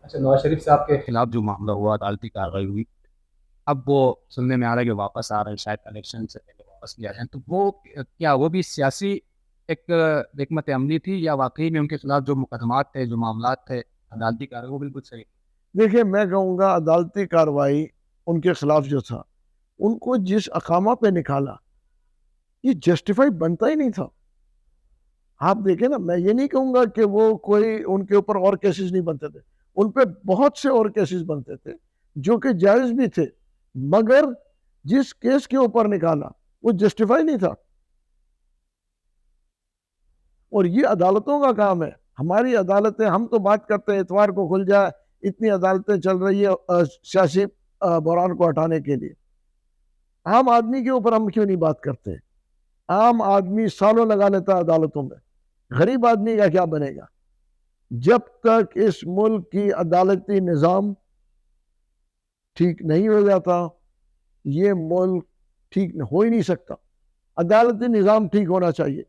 اچھا، نواز شریف صاحب کے خلاف جو معاملہ ہوا، عدالتی کارروائی ہوئی، اب وہ سننے میں آ رہا ہے کہ واپس آ رہے ہیں، شاید الیکشن سے پہلے واپس لیا جائیں، تو وہ کیا وہ بھی سیاسی ایک حکمت عملی تھی، یا واقعی میں ان کے خلاف جو مقدمات تھے، جو معاملات تھے، عدالتی کارروائی وہ بالکل صحیح؟ دیکھیں، میں کہوں گا عدالتی کارروائی ان کے خلاف جو تھا، ان کو جس اقامہ پہ نکالا، یہ جسٹیفائی بنتا ہی نہیں تھا. آپ دیکھیں نا، میں یہ نہیں کہوں گا کہ وہ کوئی ان کے اوپر اور کیسز نہیں بنتے تھے، ان پہ بہت سے اور کیسز بنتے تھے جو کہ جائز بھی تھے، مگر جس کیس کے اوپر نکالا وہ جسٹیفائی نہیں تھا. اور یہ عدالتوں کا کام ہے، ہماری عدالتیں، ہم تو بات کرتے ہیں اتوار کو کھل جائے، اتنی عدالتیں چل رہی ہے سیاسی بحران کو ہٹانے کے لیے. عام آدمی کے اوپر ہم کیوں نہیں بات کرتے؟ عام آدمی سالوں لگا لیتا عدالتوں میں، غریب آدمی کا کیا بنے گا؟ جب تک اس ملک کی عدالتی نظام ٹھیک نہیں ہو جاتا، یہ ملک ٹھیک ہو ہی نہیں سکتا. عدالتی نظام ٹھیک ہونا چاہیے.